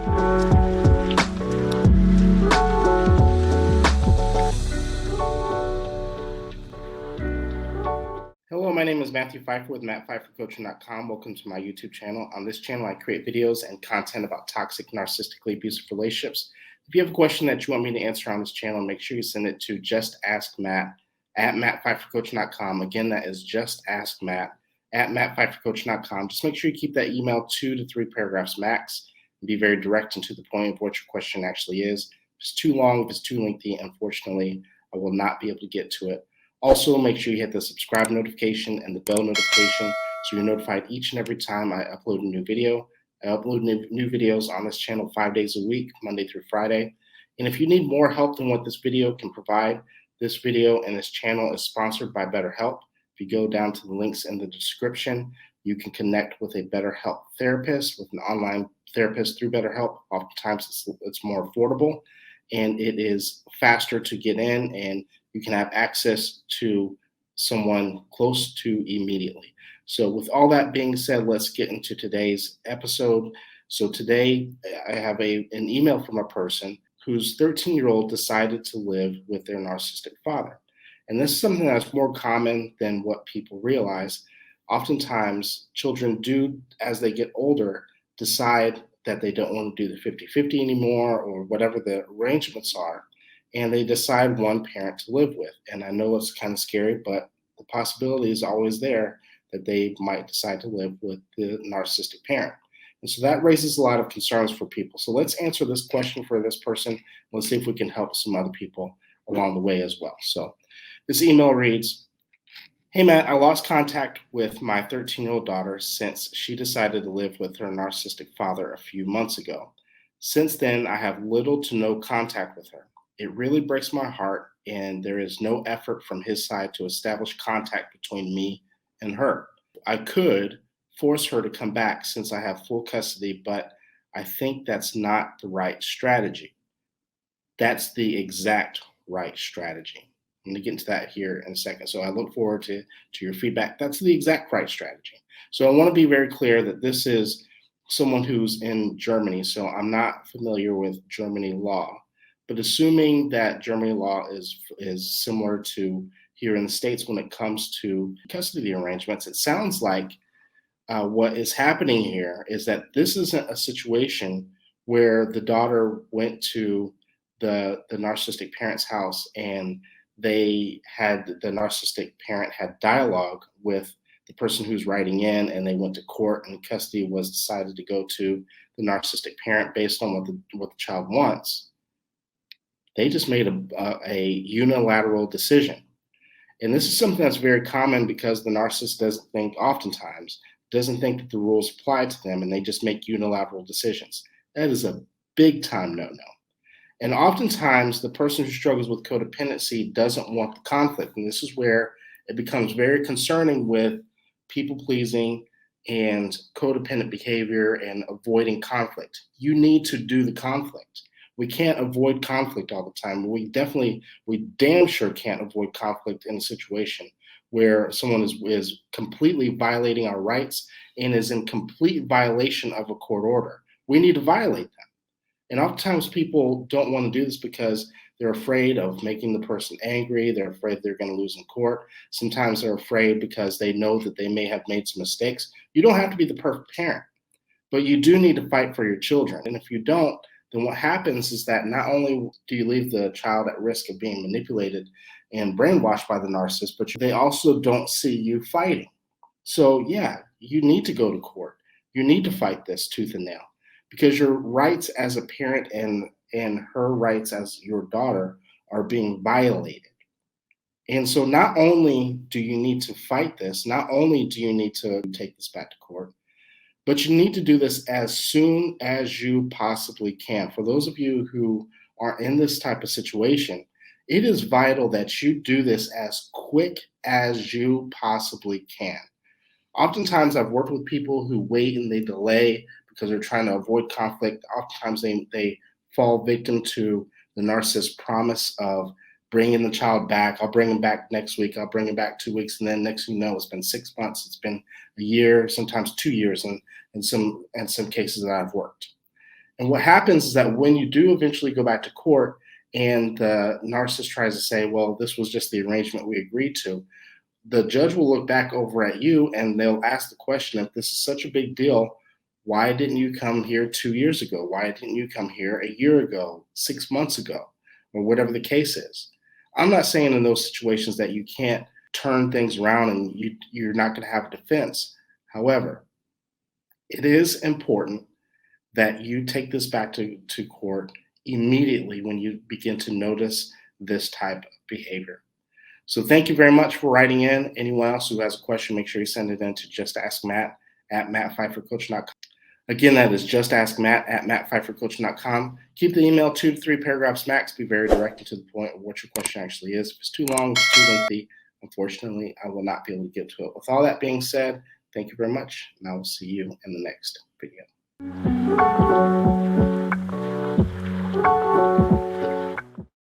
Hello, my name is Matthew Pfeiffer with mattpfeiffercoaching.com. Welcome to my YouTube channel. On this channel, I create videos and content about toxic, narcissistically abusive relationships. If you have a question that you want me to answer on this channel, make sure you send it to justaskmatt@mattpfeiffercoaching.com. Again, that is justaskmatt@mattpfeiffercoaching.com. Just make sure you keep that email 2 to 3 paragraphs max and be very direct and to the point of what your question actually is. If it's too long, if it's too lengthy, unfortunately, I will not be able to get to it. Also, make sure you hit the subscribe notification and the bell notification so you're notified each and every time I upload a new video. I upload new videos on this channel 5 days a week, Monday through Friday. And if you need more help than what this video can provide, this video and this channel is sponsored by BetterHelp. If you go down to the links in the description, you can connect with a BetterHelp therapist, with an online therapist through BetterHelp. Oftentimes it's more affordable and it is faster to get in, and you can have access to someone close to immediately. So with all that being said, let's get into today's episode. So today I have an email from a person whose 13-year-old decided to live with their narcissistic father. And this is something that's more common than what people realize. Oftentimes, children do, as they get older, decide that they don't want to do the 50-50 anymore or whatever the arrangements are, and they decide one parent to live with. And I know it's kind of scary, but the possibility is always there that they might decide to live with the narcissistic parent. And so that raises a lot of concerns for people. So let's answer this question for this person. Let's see if we can help some other people along the way as well. So this email reads, "Hey Matt, I lost contact with my 13-year-old daughter since she decided to live with her narcissistic father a few months ago. Since then, I have little to no contact with her. It really breaks my heart, and there is no effort from his side to establish contact between me and her. I could force her to come back since I have full custody, but I think that's not the right strategy." That's the exact right strategy. I'm going to get into that here in a second. So I look forward to your feedback. That's the exact right strategy. So I want to be very clear that this is someone who's in Germany. So I'm not familiar with Germany law, but assuming that Germany law is similar to here in the States when it comes to custody arrangements, it sounds like what is happening here is that this isn't a situation where the daughter went to the narcissistic parent's house and the narcissistic parent had dialogue with the person who's writing in, and they went to court and custody was decided to go to the narcissistic parent based on what the child wants. They just made a unilateral decision. And this is something that's very common because the narcissist oftentimes doesn't think that the rules apply to them, and they just make unilateral decisions. That is a big time no-no. And oftentimes, the person who struggles with codependency doesn't want the conflict. And this is where it becomes very concerning with people-pleasing and codependent behavior and avoiding conflict. You need to do the conflict. We can't avoid conflict all the time. We damn sure can't avoid conflict in a situation where someone is completely violating our rights and is in complete violation of a court order. We need to violate them. And oftentimes people don't want to do this because they're afraid of making the person angry. They're afraid they're going to lose in court. Sometimes they're afraid because they know that they may have made some mistakes. You don't have to be the perfect parent, but you do need to fight for your children. And if you don't, then what happens is that not only do you leave the child at risk of being manipulated and brainwashed by the narcissist, but they also don't see you fighting. So yeah, you need to go to court. You need to fight this tooth and nail, because your rights as a parent and her rights as your daughter are being violated. And so not only do you need to fight this, not only do you need to take this back to court, but you need to do this as soon as you possibly can. For those of you who are in this type of situation, it is vital that you do this as quick as you possibly can. Oftentimes, I've worked with people who wait and they delay because they're trying to avoid conflict. Oftentimes, they fall victim to the narcissist's promise of bringing the child back. I'll bring him back next week. I'll bring him back 2 weeks. And then next thing you know, it's been 6 months. It's been a year, sometimes 2 years in some cases that I've worked. And what happens is that when you do eventually go back to court and the narcissist tries to say, well, this was just the arrangement we agreed to, the judge will look back over at you and they'll ask the question, if this is such a big deal, why didn't you come here 2 years ago? Why didn't you come here a year ago, 6 months ago, or whatever the case is? I'm not saying in those situations that you can't turn things around and you're not going to have a defense. However, it is important that you take this back to court immediately when you begin to notice this type of behavior. So thank you very much for writing in. Anyone else who has a question, make sure you send it in to justaskmatt@mattpfeiffercoaching.com. Again, that is justaskmatt@mattpfeiffercoaching.com. Keep the email 2 to 3 paragraphs max. Be very direct and to the point of what your question actually is. If it's too long, if it's too lengthy, unfortunately, I will not be able to get to it. With all that being said, thank you very much, and I will see you in the next video.